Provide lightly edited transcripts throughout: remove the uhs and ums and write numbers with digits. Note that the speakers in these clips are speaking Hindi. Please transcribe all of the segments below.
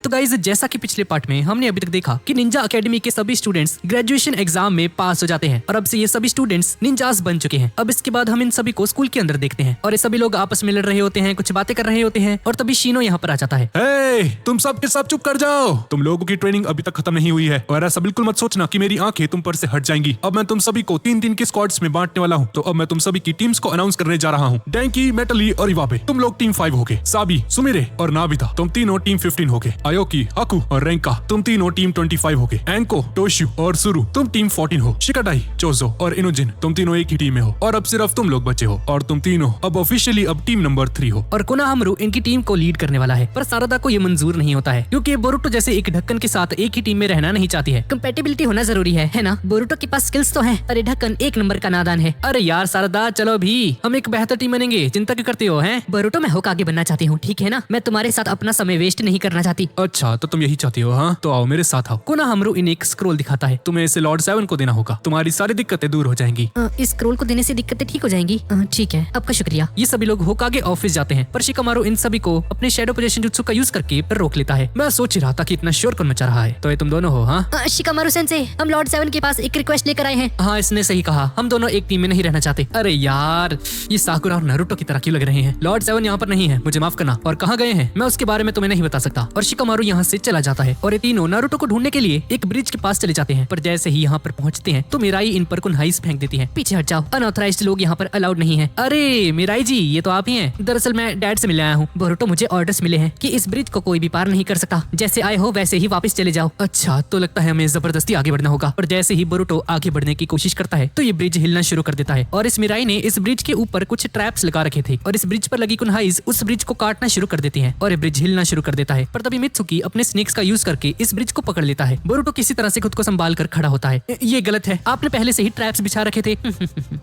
तो गाइस जैसा कि पिछले पार्ट में हमने अभी तक देखा कि निंजा अकेडमी के सभी स्टूडेंट्स ग्रेजुएशन एग्जाम में पास हो जाते हैं और अब से ये सभी स्टूडेंट्स निंजास बन चुके हैं। अब इसके बाद हम इन सभी को स्कूल के अंदर देखते हैं और ये सभी लोग आपस में लड़ रहे होते हैं, कुछ बातें कर रहे होते हैं और तभी शीनो यहाँ पर आ जाता है। हे, तुम सब के सब चुप कर जाओ। तुम लोगों की ट्रेनिंग अभी तक खत्म नहीं हुई है और ऐसा बिल्कुल मत सोचना कि मेरी आंखें तुम पर से हट जाएंगी। अब मैं तुम सभी को 3-3 के स्क्वाड्स में बांटने वाला हूँ। तो अब मैं तुम सभी की टीम्स को अनाउंस करने जा रहा हूँ। डैंकी, मेटली और इवाबे तुम लोग टीम 5 होगे। साबी, सुमिरे और नाबिता तुम तीनों टीम 15 होगे। आयोकी, हाकू और रेंका तुम तीनों टीम 25 होगे। एंको, टोशु और सुरु तुम टीम 14 हो। शिकाडाई, चोजो और इनुजिन तुम तीनों एक ही टीम में हो और अब सिर्फ तुम लोग बचे हो और तुम तीनों अब ऑफिशियली अब टीम नंबर 3 हो। और कोनोहामारू इनकी टीम को लीड करने वाला है, पर सारदा को ये मंजूर नहीं होता है क्योंकि बोरुटो जैसे एक ढक्कन के साथ एक ही टीम में रहना नहीं चाहती है। कंपैटिबिलिटी होना जरूरी है ना? बोरुटो के पास स्किल्स तो हैं, पर ये ढक्कन एक नंबर का नादान है। अरे यार सारदा, चलो भी हम एक बेहतर टीम बनेंगे, चिंता क्यों करते हो हैं? बोरुटो मैं होकागे बनना चाहती हूँ, ठीक है ना? मैं तुम्हारे साथ अपना समय वेस्ट नहीं करना चाहती। अच्छा, तो तुम यही चाहती हो? हाँ, तो आओ मेरे साथ आओ। कोनोहामारू इन्हें एक स्क्रोल दिखाता है। तुम्हें इसे लॉर्ड 7 को देना होगा, तुम्हारी सारी दिक्कतें दूर हो जाएंगी। इस स्क्रोल को देने से दिक्कतें ठीक हो जाएंगी? ठीक है, आपका शुक्रिया। ये सभी लोग होकागे ऑफिस जाते हैं, पर शिकामारू इन सभी को अपने शैडो पोजीशन जुत्सु का यूज करके पर रोक लेता है। मैं सोच ही रहा था कि इतना शोर कौन मचा रहा है। तो ये तुम दोनों हो? हाँ शिकामारू सेंसे, हम लॉर्ड 7 के पास एक रिक्वेस्ट लेकर आए हैं। हाँ, इसने सही कहा, हम दोनों एक टीम में नहीं रहना चाहते। अरे यार, ये साकुरा और नारुतो की तरह क्यों लग रहे हैं? लॉर्ड 7 यहाँ पर नहीं है, मुझे माफ करना। और कहाँ गए हैं मैं उसके बारे में तुम्हें नहीं बता सकता। और शिकामारू यहाँ से चला जाता है और ये तीनों नारुतो को ढूंढने के लिए एक ब्रिज के पास चले जाते हैं। पर जैसे ही यहाँ पर पहुँचते हैं तो मिराई इन पर कुनहाइस फेंक देती है। पीछे हट जाओ, अनऑथराइज्ड लोग यहाँ पर अलाउड नहीं है। अरे मिराई जी, ये तो आप ही हैं। दरअसल मैं डैड से मिलने आया हूँ। बोरुटो मुझे ऑर्डर्स मिले हैं कि इस ब्रिज को कोई भी पार नहीं कर सकता। जैसे आए हो वैसे ही वापस चले जाओ। अच्छा, तो लगता है हमें जबरदस्ती आगे बढ़ना होगा। और जैसे ही बोरुटो आगे बढ़ने की कोशिश करता है तो ये ब्रिज हिलना शुरू कर देता है और इस मिराई ने इस ब्रिज के ऊपर कुछ ट्रैप्स लगा रखे थे और इस ब्रिज पर लगी कुनहाइस उस ब्रिज को काटना शुरू कर देती है और ये ब्रिज हिलना शुरू कर देता है। पर तभी मित्सुकी अपने स्नेक्स का यूज करके इस ब्रिज को पकड़ लेता है। बोरुटो किसी तरह से खुद को संभाल कर खड़ा होता है। ये गलत है, आपने पहले से ही ट्रैप्स बिछा रखे थे।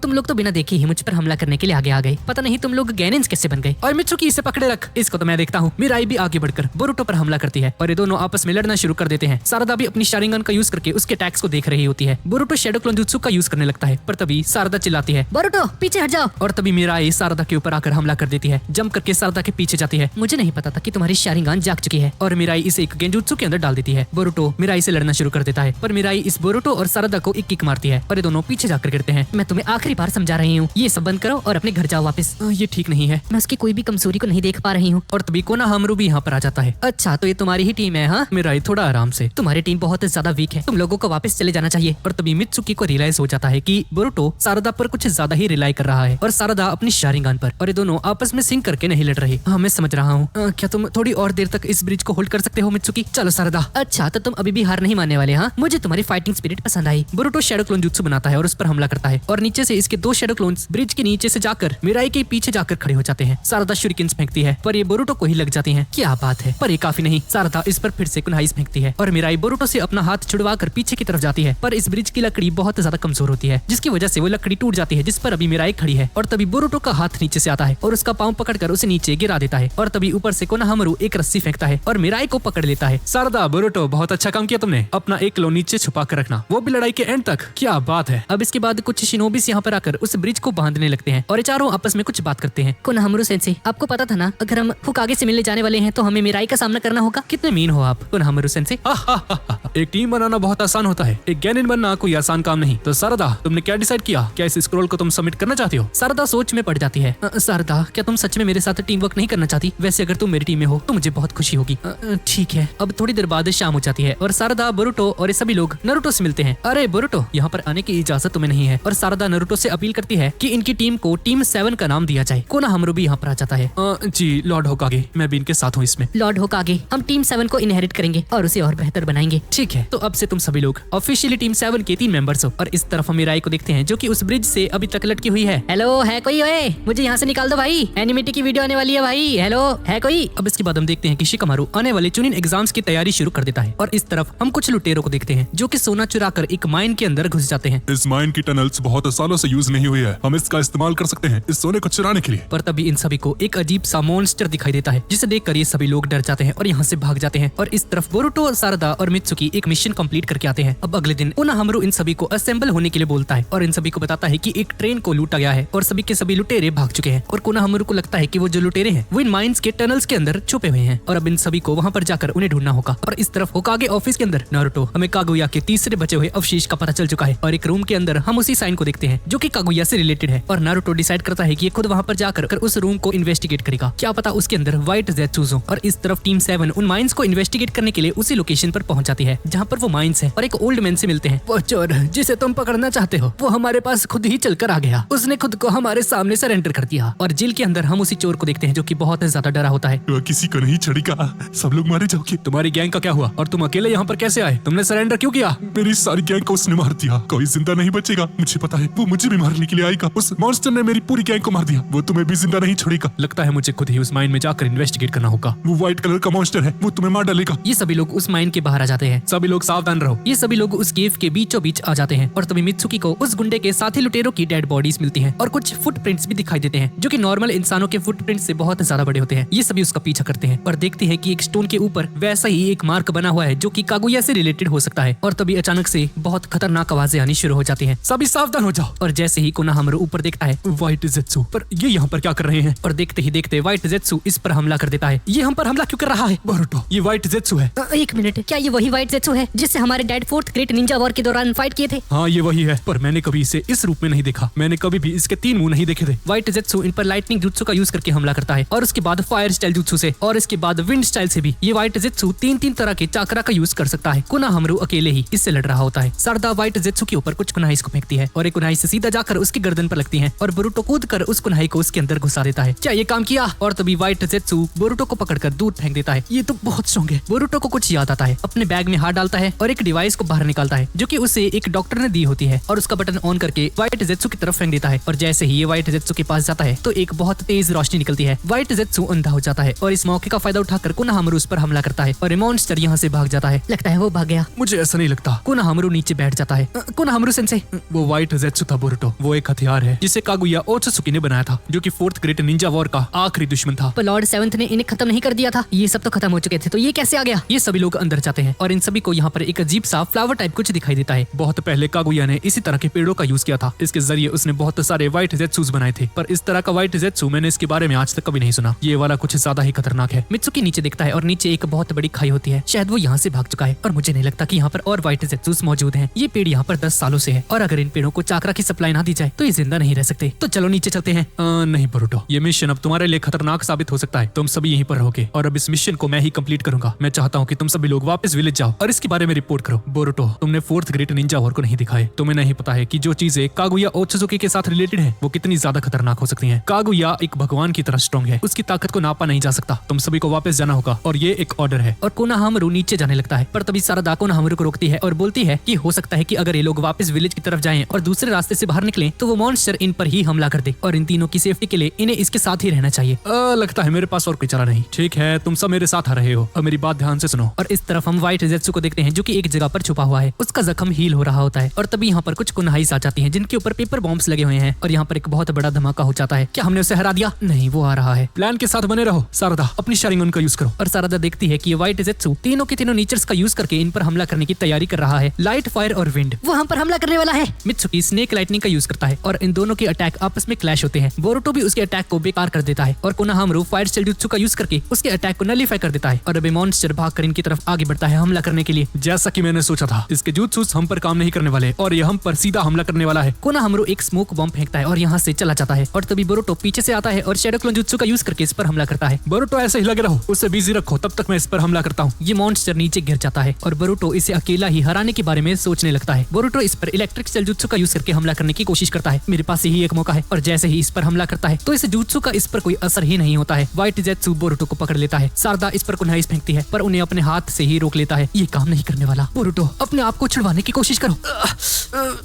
तुम लोग तो बिना देखे ही मुझ पर हमला करने के लिए आगे आ गए। पता नहीं तुम लोग गैनिन्स कैसे बन गए। और मित्सुकी, इसे पकड़े रख, इसको तो मैं देखता हूँ। मिराई भी आगे बढ़कर बोरुटो पर हमला करती है और ये दोनों आपस में लड़ना शुरू कर देते हैं। सारदा भी अपनी शारिंगन का यूज करके उसके अटैक्स को देख रही होती है। बोरुटो शैडो क्लोन जुत्सु का यूज करने लगता है, पर तभी सारदा चिल्लाती है, बोरुटो पीछे हट जाओ। और तभी मिराई सारदा के ऊपर आकर हमला कर देती है। जंप करके सारदा के पीछे जाती है। मुझे नहीं पता था कि तुम्हारी शारिंगन जाग चुकी है। और मिराई इसे एक गेंजुत्सु के अंदर डाल देती है। बोरुटो मिराई से लड़ना शुरू कर देता है, पर मिराई इस बोरुटो और सारदा को एक किक मारती है और ये दोनों पीछे जाकर गिरते हैं। मैं तुम्हें आखिरी बार समझा रही हूँ, ये सब बंद करो और अपने घर जाओ वापस। ये ठीक नहीं है, मैं उसकी कोई भी कमजोरी को नहीं देख पा रही हूँ। और तभी कोनोहामारू भी यहाँ पर आ जाता है। अच्छा, तो ये तुम्हारी ही टीम है? हाँ मिराई, थोड़ा आराम से, तुम्हारी टीम बहुत ज्यादा वीक है, तुम लोगों को वापस चले जाना चाहिए। और तभी मित्सुकी को रियलाइज हो जाता है कि बोरुटो सारदा पर कुछ ज्यादा ही रिलाई कर रहा है और सारदा अपनी शारिंगन पर, और ये दोनों आपस में सिंक करके नहीं लड़ रहे। हाँ मैं समझ रहा हूँ। क्या तुम थोड़ी और देर तक इस ब्रिज को होल्ड कर सकते हो मित्सुकी? चलो सारदा। अच्छा, तो तुम अभी भी हार नहीं मानने वाले? हाँ, मुझे तुम्हारी फाइटिंग स्पिरिट पसंद आई। बोरुटो शैडो क्लोन जुत्सु बनाता है और उस पर हमला करता है और नीचे से इसके 2 शैडो क्लोन्स ब्रिज के नीचे से जाकर मिराई के पीछे जाकर खड़े हो जाते हैं। सारदा शूरिकेन्स फेंकती है पर ये बोरुटो को ही लग जाती है। क्या बात है, पर ये काफी नहीं। सारदा इस पर फिर से कुनहाइस फेंकती है और मिराई बोरुटो से अपना हाथ छुड़वा कर पीछे की तरफ जाती है, पर इस ब्रिज की लकड़ी बहुत ज्यादा कमजोर होती है जिसकी वजह से वो लकड़ी टूट जाती है जिस पर अभी मिराई खड़ी है। और तभी बोरुटो का हाथ नीचे से आता है और उसका पांव पकड़कर उसे नीचे गिरा देता है और तभी ऊपर से कोनोहामारू एक रस्सी फेंकता है और मिराई को पकड़ लेता है। सारदा, बोरुटो, बहुत अच्छा काम किया तुमने। अपना एक क्लोन नीचे छुपा कर रखना, वो भी लड़ाई के एंड तक। क्या बात है। अब इसके बाद कुछ शिनोबिस यहाँ पर आकर उस ब्रिज को बांधने लगते हैं और ये चारों आपस में कुछ बात करते हैं। कोनोहामारू सेंसे, आपको पता था ना अगर हम होकागे से मिलने जाने वाले हैं तो हमें मिराई का सामना करना होगा? कितने मीन हो आप कोनोहामारू सेंसे। एक टीम बनाना बहुत आसान होता है, एक गैनिन बनना कोई आसान काम नहीं। तो सारदा, तुमने क्या डिसाइड किया? क्या इस स्क्रॉल को तुम सबमिट करना चाहती हो? सारदा सोच में पड़ जाती है। सारदा, क्या तुम सच में मेरे साथ टीम वर्क नहीं करना चाहती? वैसे अगर तुम मेरी टीम में हो तो मुझे बहुत खुशी होगी। ठीक है। अब थोड़ी देर बाद शाम हो जाती है और सारदा, बोरुटो और ये सभी लोग नारुतो से मिलते हैं। अरे बोरुटो, यहाँ पर आने की इजाजत तुम्हें नहीं है। और सारदा नारुतो से अपील करती है कि इनकी टीम को टीम 7 का नाम दिया जाए। कोनोहामारू भी यहाँ पर आ जाता है। जी लॉर्ड होकागे, मैं भी इनके साथ हूँ इसमें। लॉर्ड होकागे, हम टीम 7 को इनहेरिट करेंगे और उसे और बेहतर बनाएंगे। ठीक है, तो अब से तुम सभी लोग ऑफिशियली टीम 7 के 3 मेंबर्स हो। और इस तरफ हम मिराई को देखते हैं जो कि उस ब्रिज से अभी तक लटकी हुई है। हेलो, है कोई? ओए, मुझे यहाँ से निकाल दो भाई, एनिमेटी की वीडियो आने वाली है भाई। हेलो, है कोई? अब इसके बाद हम देखते हैं कि शिकामारू आने वाले चुनिन एग्जाम्स की तैयारी शुरू कर देता है। और इस तरफ हम कुछ लुटेरों को देखते हैं जो कि सोना चुरा कर एक माइन के अंदर घुस जाते हैं। इस माइन की टनल्स बहुत सालों से यूज नहीं हुई है, हम इसका इस्तेमाल कर सकते हैं इस सोने को चुराने के लिए। पर तभी इन सभी को एक अजीब सा मॉन्स्टर दिखाई देता है जिसे देखकर ये सभी लोग डर जाते हैं और यहाँ से भाग जाते हैं। और इस तरफ बोरुटो, सारदा और मित्सुकी एक मिशन कंप्लीट करके आते हैं। अब अगले दिन कोनोहामारू इन सभी को असेंबल होने के लिए बोलता है और इन सभी को बताता है कि एक ट्रेन को लूटा गया है और सभी के सभी लुटेरे भाग चुके हैं। और कोनोहामारू को लगता है कि वो जो लुटेरे हैं वो इन माइंस के टनल्स के अंदर छुपे हुए हैं और अब इन सभी को वहाँ पर जाकर उन्हें ढूंढना होगा। और इस तरफ होकागे ऑफिस के अंदर नारुतो हमें कागुया के तीसरे बचे हुए अवशेष का पता चल चुका है और एक रूम के अंदर हम उसी साइन को देखते हैं जो कि कागुया से रिलेटेड है। और नारुतो डिसाइड करता है कि ये खुद वहां पर जाकर उस रूम को इन्वेस्टिगेट करेगा, क्या पता उसके अंदर व्हाइट ज़ेत्सूज़ हो। और इस तरफ टीम 7 उन माइंस को इन्वेस्टिगेट करने के लिए उसी लोकेशन पर पहुंच जाती है जहाँ पर वो माइंस है और एक ओल्ड मैन से मिलते हैं। वो चोर जिसे तुम पकड़ना चाहते हो वो हमारे पास खुद ही चलकर आ गया, उसने खुद को हमारे सामने सरेंडर कर दिया। और जेल के अंदर हम उसी चोर को देखते हैं जो कि बहुत ज्यादा डरा होता है। वह किसी को नहीं छोड़ेगा, सब लोग मारे जाओगे। तुम्हारी गैंग का क्या हुआ और तुम अकेले यहाँ पर कैसे आए? तुमने सरेंडर क्यों किया? मेरी सारी गैंग को उसने मार दिया, कोई जिंदा नहीं बचेगा। मुझे पता है वो मुझे भी मारने के लिए आएगा। उस मॉन्स्टर ने मेरी पूरी गैंग को मार दिया, वो तुम्हें भी जिंदा नहीं छोड़ेगा। लगता है मुझे खुद ही उस माइन में जाकर इन्वेस्टिगेट करना होगा। वो व्हाइट कलर का मॉन्स्टर है, वो तुम्हें मार डालेगा। ये सभी लोग उस माइन के बाहर आ जाते हैं। सभी लोग सावधान रहो। ये सभी लोग उस केव के बीचों बीच आ जाते हैं और तभी मित्सुकी को उस गुंडे के साथी लुटेरों की डेड बॉडीज मिलती हैं और कुछ फुटप्रिंट्स भी दिखाई देते हैं जो कि नॉर्मल इंसानों के फुटप्रिंट से बहुत ज्यादा बड़े होते हैं। ये सभी उसका पीछा करते हैं और देखते हैं कि एक स्टोन के ऊपर वैसा ही एक मार्क बना हुआ है जो कि कागुया से रिलेटेड हो सकता है। और तभी अचानक से बहुत खतरनाक आवाजें आनी शुरू हो जाती हैं। सभी सावधान हो जाओ। और जैसे ही कोनोहामारू ऊपर देखता है व्हाइट ज़ेत्सू पर ये यहाँ पर क्या कर रहे हैं? और देखते ही देखते व्हाइट ज़ेत्सू इस पर हमला कर देता है। ये हम पर हमला क्यों कर रहा है? बोरुटो, ये व्हाइट ज़ेत्सू है। एक मिनट, क्या ये वही व्हाइट ज़ेत्सू है जिससे हमारे dad fourth great Ninja war के दौरान फाइट किए थे? हाँ ये वही है, पर मैंने कभी इसे इस रूप में नहीं देखा। मैंने कभी भी इसके 3 मुंह नहीं देखे थे। व्हाइट ज़ेत्सू इन पर लाइटनिंग जुत्सु का यूज करके हमला करता है और उसके बाद फायर स्टाइल जुत्सु से और इसके बाद विंड स्टाइल से भी। ये व्हाइट ज़ेत्सू 3 तरह के चाकरा का यूज कर सकता है। कोनोहामारू अकेले ही इससे लड़ रहा होता है। सारदा व्हाइट ज़ेत्सू के ऊपर कुछ कुनाइस को फेंकती है और एक कुनाई से सीधा जाकर उसकी गर्दन पर लगती है और बोरुटो कूद कर उस कुनाई को उसके अंदर घुसा देता है। क्या ये काम किया? और तभी व्हाइट ज़ेत्सू बोरुटो को पकड़कर दूर फेंक देता है। ये तो बहुत स्ट्रॉन्ग है। बोरुटो को कुछ याद आता है, अपने बैग में हाथ डालता है और एक डिवाइस को बाहर निकालता है जो कि उसे एक डॉक्टर ने दी होती है और उसका बटन ऑन करके व्हाइट ज़ेत्सू की तरफ फेंक देता है। और जैसे ही ये व्हाइट ज़ेत्सू के पास जाता है तो एक बहुत तेज रोशनी निकलती है। व्हाइट ज़ेत्सू अंधा हो जाता है और इस मौके का फायदा उठाकर कोनोहामारू उस पर हमला करता है और मॉन्स्टर यहाँ से भाग जाता है। लगता है वो भाग गया। मुझे ऐसा नहीं लगता। कोनोहामारू नीचे बैठ जाता है। कोनोहामारू सेंसे, वो व्हाइट ज़ेत्सू था बोरुटो, वो एक हथियार है जिसे कागुया ओत्सुकी ने बनाया था जो कि 4th ग्रेट निंजा वॉर का आखिरी दुश्मन था। पर लॉर्ड 7th ने इन्हें खत्म नहीं कर दिया था। ये सब तो खत्म हो चुके थे, तो ये कैसे आ गया? ये सभी लोग अंदर जाते हैं और इन सभी को यहाँ पर एक अजीब सा फ्लावर टाइप कुछ दिखाई देता है। बहुत पहले कागुया ने इसी तरह के पेड़ों का यूज किया था। इसके जरिए उसने बहुत सारे व्हाइट ज़ेत्सूज़ बनाए थे, पर इस तरह का व्हाइट ज़ेत्सू मैंने इसके बारे में आज तक कभी नहीं सुना। ये वाला कुछ ज्यादा ही खतरनाक है। मित्सुकी नीचे देखता है और नीचे एक बहुत बड़ी खाई होती है। शायद वो यहाँ से भाग चुका है और मुझे नहीं लगता कि यहाँ पर और व्हाइट ज़ेत्सूज़ मौजूद हैं। ये पेड़ यहाँ पर 10 सालों से है और अगर इन पेड़ों को चाकरा की सप्लाई ना दी जाए तो ये जिंदा नहीं रह सकते। तो चलो नीचे चलते हैं। नहीं बोरुटो, ये मिशन अब तुम्हारे लिए खतरनाक साबित हो सकता है। तुम सभी यहीं पर रहोगे और अब इस मिशन को मैं ही कंप्लीट करूंगा। मैं चाहता हूँ कि तुम सभी लोग वापस विलेज जाओ और इसके बारे में रिपोर्ट करो। बोरुटो, तुमने 4th ग्रेट निंजा वॉर को नहीं दिखाए। तुम्हें नहीं पता है कि जो चीजें कागुया ओत्सुकी के साथ रिलेटेड है वो कितनी ज्यादा खतरनाक हो सकती हैं। कागुया एक भगवान की तरह स्ट्रॉन्ग है, उसकी ताकत को नापा नहीं जा सकता। तुम सभी को वापस जाना होगा और ये एक ऑर्डर है। और कोनोहामारू नीचे जाने लगता है पर तभी सारदा कोनोहामारू को रोकती है और बोलती है कि हो सकता है कि अगर ये लोग वापस विलेज की तरफ जाएं और दूसरे रास्ते से बाहर निकलें तो वो मॉन्स्टर इन पर ही हमला कर दे और इन तीनों की सेफ्टी के लिए इन्हें इसके साथ ही रहना चाहिए। लगता है मेरे पास और कोई चारा नहीं। ठीक है, तुम सब मेरे साथ आ रहे हो और मेरी बात ध्यान से सुनो। और इस तरफ हम व्हाइट ज़ेत्सू को देखते हैं जो कि एक जगह पर छुपा हुआ है। उसका जख्म हील हो रहा होता है और तभी यहाँ पर कुछ कुनाइस आ जाती हैं जिनके ऊपर पेपर बॉम्ब्स लगे हुए हैं और यहाँ पर एक बहुत बड़ा धमाका हो जाता है। क्या हमने उसे हरा दिया? नहीं, वो आ रहा है। प्लान के साथ बने रहो। सारदा, अपनी शारिंगन का यूज करो। और सारदा देखती है कि ये व्हाइट ज़ेत्सू तीनों के तीनों नेचर्स का यूज करके इन पर हमला करने की तैयारी कर रहा है। लाइट, फायर और विंड। वो हम पर हमला करने वाला है। मित्सुकी स्नेक लाइटनिंग का यूज करता है और इन दोनों के अटैक आपस में क्लैश होते हैं। बोरुटो भी उसके अटैक को बेकार कर देता है और कोनोहामारू फायर स्टाइल जुत्सु का यूज करके उसके अटैक को नलीफाई कर देता है और अभी मॉन्स्टर भागकर इनकी तरफ आगे बढ़ता है हमला करने के लिए। जैसा कि मैंने सोचा था, इसके जुत्सुस हम पर काम नहीं करने वाले और ये हम पर सीधा हमला करने वाला है। कोनोहामारू एक स्मोक बॉम्ब फेंकता है और यहाँ से चला जाता है और तभी बोरुटो पीछे से आता है और शैडो क्लोन जुत्सु का यूज करके इस पर हमला करता है। बोरुटो ऐसे ही लगे रहो, उसे बिजी रखो, तब तक मैं इस पर हमला करता हूँ। ये मॉन्स्टर नीचे गिर जाता है और बोरुटो इसे अकेला ही हराने के बारे में सोचने लगता है। बोरुटो इस पर इलेक्ट्रिक सेल जुत्सु का यूज करके हमला करने की कोशिश करता है। मेरे पास यही एक मौका है और जैसे ही इस पर हमला करता है तो इस जुत्सु का इस पर कोई असर ही नहीं होता है। व्हाइट ज़ेत्सू बोरुटो को पकड़ लेता है। सारदा इस पर कुनाइस फेंकती है पर उन्हें अपने हाथ से ही रोक लेता है। ये काम नहीं करने वाला। बोरुटो, अपने आप को छुड़वाने की कोशिश करो।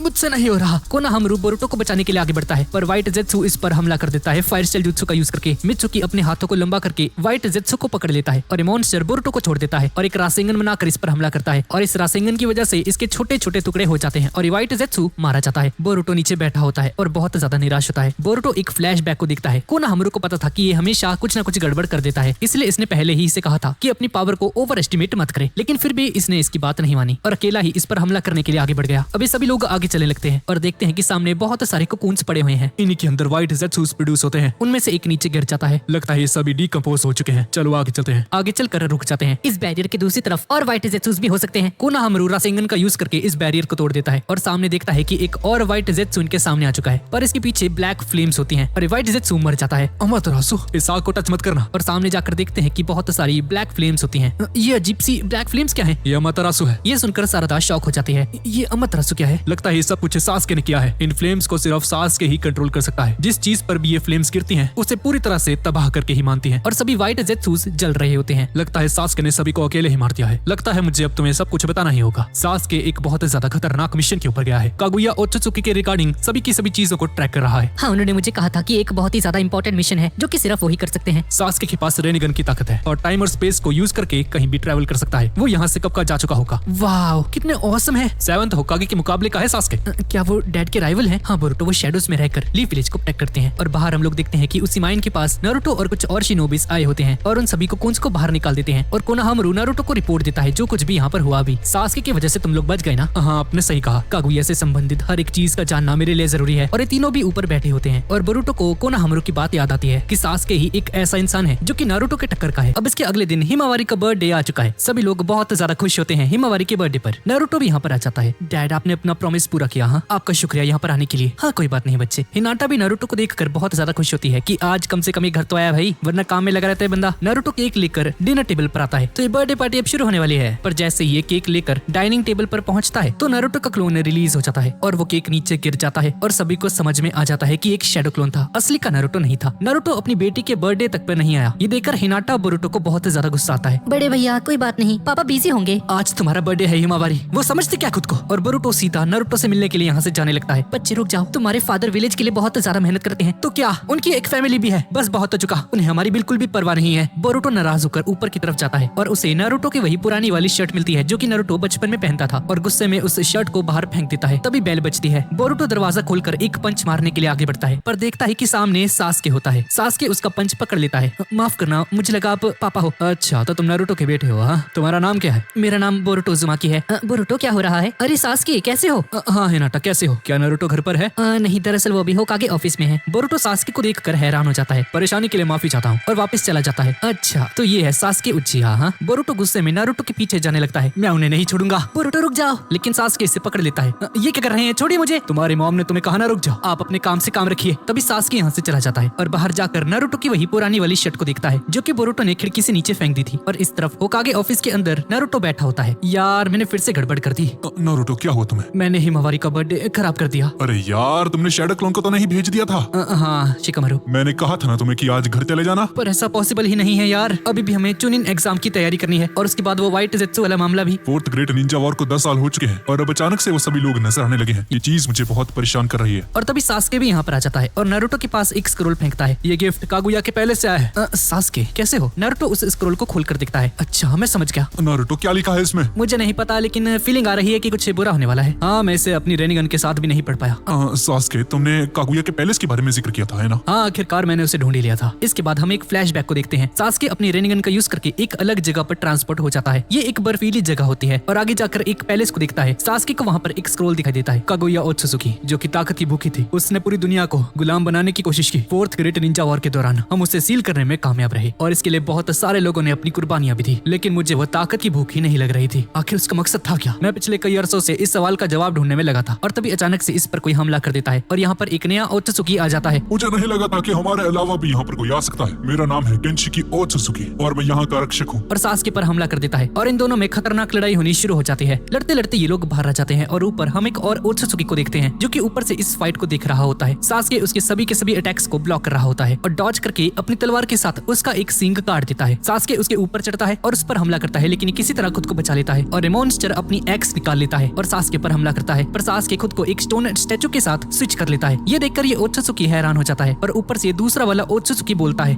मुझसे नहीं हो रहा। कोनोहामारू बोरुटो को बचाने के लिए आगे बढ़ता है पर व्हाइट ज़ेत्सू इस पर हमला कर देता है फायर स्टाइल जुत्सु का यूज करके। मित्सुकी अपने हाथों को लंबा करके व्हाइट ज़ेत्सू को पकड़ लेता है और मॉन्स्टर बोरुटो को छोड़ देता है और एक रासेंगन बनाकर इस पर हमला करता है और इस रासेंगन की वजह से इसके छोटे छोटे टुकड़े हो जाते हैं और व्हाइट ज़ेत्सू मारा जाता है। बोरुटो नीचे बैठा होता है और बहुत ज्यादा निराश होता है। बोरुटो एक फ्लैशबैक को देखता है। कोनोहामारू को पता था कि ये हमेशा कुछ न कुछ गड़बड़ कर देता है, इसलिए इसने पहले ही इसे कहा था कि अपनी पावर को ओवर एस्टिमेट मत करे, लेकिन फिर भी इसने इसकी बात नहीं मानी और अकेला ही इस पर हमला करने के लिए आगे बढ़ गया। अभी सभी लोग आगे चलने लगते हैं और देखते हैं कि सामने बहुत सारे कोकून्स पड़े हुए हैं। इन्हीं के अंदर व्हाइट ज़ेत्सूज़ प्रोड्यूस होते हैं। उनमें से एक नीचे गिर जाता है। लगता है ये सभी डिकम्पोज हो चुके हैं। चलो आगे चलते हैं। आगे आगे चलकर रुक जाते हैं। इस बैरियर के दूसरी तरफ और व्हाइट जेत्सूस भी हो सकते हैं। कोनोहामारू रासेंगन का यूज करके इस बैरियर को तोड़ देता है और सामने देखता है कि एक और व्हाइट जेत्सू इनके सामने आ चुका है, पर इसके पीछे ब्लैक फ्लेम्स होती हैं और व्हाइट जेत्सू मर जाता है। अमातेरासु, इस आग को टच मत करना। और सामने जाकर देखते हैं कि बहुत सारी ब्लैक फ्लेम्स होती हैं। ये अजीब सी ब्लैक फ्लेम्स क्या है? ये अमातेरासु है। ये सुनकर सारदा शॉक हो जाती है। ये अमातेरासु क्या है? लगता है ये सब कुछ सास्के ने किया है। इन फ्लेम्स को सिर्फ सास्के ही कंट्रोल कर सकता है। जिस चीज पर भी ये फ्लेम्स गिरती हैं, उसे पूरी तरह से तबाह करके ही मानती हैं। और सभी व्हाइट जेत्सूस जल रहे होते हैं। लगता है सास्के ने सभी को अकेले ही मार दिया है। लगता है मुझे अब तुम्हें सब कुछ बताना ही होगा। सास्के एक बहुत ज्यादा खतरनाक मिशन के ऊपर गया है। कागुया ओत्सुकी के रिगार्डिंग सभी की सभी चीजों को ट्रैक कर रहा है। हाँ, उन्होंने मुझे कहा था कि एक बहुत ही ज्यादा इंपॉर्टेंट मिशन है जो कि सिर्फ वही कर सकते हैं। सास्के के पास रेनिगन की ताकत है और टाइम और स्पेस को यूज करके कहीं भी ट्रैवल कर सकता है। वो यहाँ से कब का जा चुका होगा। वाह, कितने औसम है। 7th होकागे के मुकाबले का है सास्के। क्या वो डैड के राइवल हैं? हाँ, बोरुटो वो शैडोज में रहकर लीफ विलेज को प्रोटेक्ट करते हैं और बाहर हम लोग देखते हैं कि उसी माइन के पास नारुतो और कुछ और शिनोबिस आए होते हैं और उन सभी को कुंज को बाहर निकाल देते हैं। और कोनोहामारू नारुतो को रिपोर्ट देता है जो कुछ भी यहाँ पर हुआ भी। सास्के की वजह से तुम लोग बच गए ना। हाँ, आपने सही कहा। कागुया से संबंधित हर एक चीज का जानना मेरे लिए जरूरी है। और ये तीनों भी ऊपर बैठे होते हैं और बोरुटो को कोनोहामारू की बात याद आती है कि सास्के ही एक ऐसा इंसान है जो कि नारुतो के टक्कर का है। अब इसके अगले दिन हिमावारी का बर्थडे आ चुका है। सभी लोग बहुत ज्यादा खुश होते हैं हिमावारी के बर्थडे पर। नारुतो भी यहाँ पर आ जाता है। डैड, आपने अपना प्रॉमिस पूरा किया। हाँ, आपका शुक्रिया यहाँ पर आने के लिए। हाँ, कोई बात नहीं बच्चे। हिनाटा भी नारुतो को देखकर बहुत ज्यादा खुश होती है कि आज कम से कम ये घर तो आया भाई, वरना काम में लगा रहता है बंदा। नारुतो केक लेकर डिनर टेबल पर आता है तो ये बर्थडे पार्टी अब शुरू होने वाली है। पर जैसे ही ये केक लेकर डाइनिंग टेबल पर पहुंचता है तो नारुतो का क्लोन रिलीज हो जाता है और वो केक नीचे गिर जाता है और सभी को समझ में आ जाता है कि एक शैडो क्लोन था, असली का नारुतो नहीं था। नारुतो अपनी बेटी के बर्थडे तक पर नहीं आया। ये देखकर हिनाटा बोरुटो को बहुत ज्यादा गुस्सा आता है। बड़े भैया, कोई बात नहीं, पापा बिजी होंगे। आज तुम्हारा बर्थडे है हिमावारी, वो समझते क्या खुद को। और बोरुटो सीधा नारुतो से मिलने के लिए यहाँ से जाने लगता है। बच्चे रुक जाओ, तुम्हारे फादर विलेज के लिए बहुत ज्यादा मेहनत करते हैं। तो क्या उनकी एक फैमिली भी है? बस बहुत हो चुका, उन्हें हमारी बिल्कुल भी परवाह नहीं है। बोरुटो नाराज होकर ऊपर की तरफ जाता है और उसे नारुतो की वही पुरानी वाली शर्ट मिलती है जो कि नारुतो बचपन में पहनता था और गुस्से में उस शर्ट को बाहर फेंक देता है। तभी बेल बजती है। बोरुटो दरवाजा खोलकर एक पंच मारने के लिए आगे बढ़ता है पर देखता है कि सामने सास्के होता है। सास्के उसका पंच पकड़ लेता है। माफ करना, मुझे लगा आप पापा हो। अच्छा, तो तुम नारुतो के बेटे हो। हाँ, तुम्हारा नाम क्या है? मेरा नाम बोरुटो उज़ुमाकी है। बोरुटो, क्या हो रहा है? अरे सास्के, कैसे हो? हाँ हिनाटा, कैसे हो? क्या नारुतो घर पर है? नहीं, दरअसल वो भी होकागे ऑफिस में है। बोरुटो सास्के को देखकर हैरान हो जाता है। परेशानी के लिए माफी चाहता हूँ और वापस चला जाता है। अच्छा, तो ये है सास्के उचिहा। हाँ, बोरुटो गुस्से में नारुतो के पीछे जाने लगता है। मैं उन्हें नहीं छोड़ूंगा। बोरुटो रुक जाओ। लेकिन सास्के इसे पकड़ लेता है। ये क्या कर रहे हैं? छोड़िए मुझे। तुम्हारी मॉम ने तुम्हें कहा ना रुक जाओ, आप अपने काम से काम रखिए। तभी सास्के यहाँ से चला जाता है और बाहर जाकर नारुतो की वही पुरानी वाली शर्ट को देखता है जो कि बोरुटो ने खिड़की से नीचे फेंक दी थी। और इस तरफ होकागे ऑफिस के अंदर नारुतो बैठा होता है। यार, मैंने फिर से गड़बड़ कर दी। नारुतो, क्या हुआ तुम्हें? मैंने हिमावारी का बर्थडे खराब कर दिया। अरे यार, तुमने शैडो क्लोन को तो नहीं भेज दिया था? हाँ शिकामारू, मैंने कहा था ना तुम्हें कि आज घर चले जाना। पर ऐसा पॉसिबल ही नहीं है यार। अभी भी हमें चुनिन एग्जाम की तैयारी करनी है और उसके बाद वो व्हाइट जेत्सू वाला मामला भी। 4th ग्रेट निंजा वॉर को 10 साल हो चुके हैं और अब अचानक से वो सभी लोग नजर आने लगे हैं। ये चीज मुझे बहुत परेशान कर रही है। और तभी सास्के भी यहाँ पर आ जाता है और नारुतो के पास एक स्क्रोल फेंकता है। ये गिफ्ट कागुया के पहले से आया है। सास्के, कैसे हो? नारुतो उस स्क्रोल को खोलकर दिखता है। अच्छा, मैं समझ गया। नारुतो, क्या लिखा है इसमें? मुझे नहीं पता, लेकिन फीलिंग आ रही है कि कुछ बुरा होने वाला है। हाँ, मैं इसे अपनी रेनिगन के साथ भी नहीं पढ़ पाया। सास्के, तुमने कागुया के पैलेस के बारे में जिक्र किया था, है ना? हाँ, आखिरकार मैंने उसे ढूंढ ही लिया था। इसके बाद हम एक फ्लैशबैक को देखते हैं। सास्के अपनी रेनिगन का यूज करके एक अलग जगह पर ट्रांसपोर्ट हो जाता है। ये एक बर्फीली जगह होती है और आगे जाकर एक पैलेस को देखता है। सास्के को वहाँ पर एक स्क्रोल दिखाई देता है। कागुया ओत्सुकी, जो कि ताकत की भूखी थी, उसने पूरी दुनिया को गुलाम बनाने की कोशिश की। 4th ग्रेट निंजा वॉर के दौरान हम उसे सील करने में कामयाब रहे और इसके लिए बहुत सारे लोगों ने अपनी कुर्बानियां भी दी, लेकिन मुझे वो ताकत की भूख ही नहीं लग रही थी। आखिर उसका मकसद था क्या? मैं पिछले कई अरसों से इस सवाल का जवाब ढूंढने में लगा था और तभी अचानक से इस पर कोई हमला कर देता है और यहाँ पर एक नया ओत्सुकी आ जाता है। मुझे नहीं लगा था कि हमारे अलावा भी यहाँ पर कोई आ सकता है। मेरा नाम है गेंशिकी ओत्सुकी और मैं यहाँ का रक्षक हूँ। और सास्के पर हमला कर देता है और इन दोनों में खतरनाक लड़ाई होनी शुरू हो जाती है। लड़ते लड़ते ये लोग बाहर आ जाते हैं और ऊपर हम एक और ओत्सुकी को देखते हैं जो कि ऊपर से इस फाइट को देख रहा होता है। सास्के उसके सभी के सभी अटैक्स को ब्लॉक कर रहा होता है और डॉज करके अपनी तलवार के साथ उसका एक सींग काट देता है। सास्के उसके ऊपर चढ़ता है और उस पर हमला करता है, लेकिन किसी तरह खुद को बचा लेता है और मॉन्स्टर अपनी एक्स निकाल लेता है और सास्के पर हमला करता है। पर सास्के खुद को एक स्टोन स्टैचू के साथ स्विच कर लेता है। ये देखकर ये ओत्सुकी हैरान हो जाता है और ऊपर से दूसरा वाला ओत्सुकी बोलता है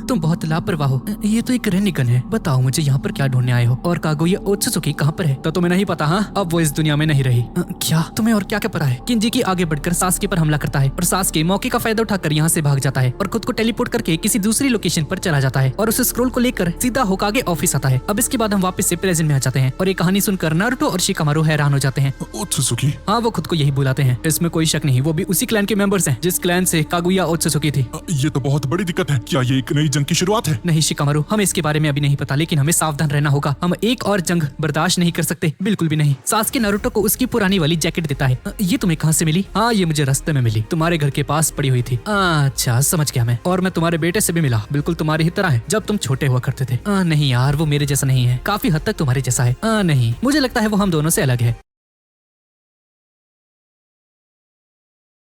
तुम बहुत लापरवाह हो, ये तो एक रेनिगन है, बताओ मुझे यहाँ पर क्या ढूंढने आए हो? और कागुया ओत्सुकी कहाँ पर है? तो तुम्हें नहीं पता? हाँ, अब वो इस दुनिया में नहीं रही। क्या तुम्हें और क्या क्या पता है? किंजी आगे बढ़कर सास्के पर हमला करता है और सास्के मौके का फायदा उठाकर यहाँ से भाग जाता है और खुद को टेलीपोर्ट करके किसी दूसरी लोकेशन पर चला जाता है और उस स्क्रोल को लेकर सीधा होकागे ऑफिस आता है। अब इसके बाद हम वापस से प्रेजेंट में आ जाते हैं और ये कहानी सुनकर नारुतो और शिकामारू हैरान हो जाते हैं। ओत्सुकी? हाँ, वो खुद को यही बुलाते हैं, इसमें कोई शक नहीं। वो भी उसी क्लैन के मेंबर्स हैं जिस क्लैन से कागुया ओत्सुकी थी। ये तो बहुत बड़ी दिक्कत है। क्या ये एक नई जंग की शुरुआत है? नहीं शिकामारू, हम हमें इसके बारे में अभी नहीं पता, लेकिन हमें सावधान रहना होगा। हम एक और जंग बर्दाश्त नहीं कर सकते, बिल्कुल भी नहीं। सासुके नारुतो को उसकी पुरानी वाली जैकेट देता है। ये तुम्हें कहाँ से मिली? हाँ, ये मुझे रास्ते में मिली, तुम्हारे घर के पास पड़ी हुई थी। अच्छा, समझ गया मैं। और मैं तुम्हारे बेटे से भी मिला, बिल्कुल तुम्हारी ही तरह है, जब तुम छोटे हुआ करते थे। नहीं यार, वो मेरे जैसा नहीं है, काफी हद तक तुम्हारे जैसा है। नहीं, मुझे लगता है वो हम दोनों से अलग है।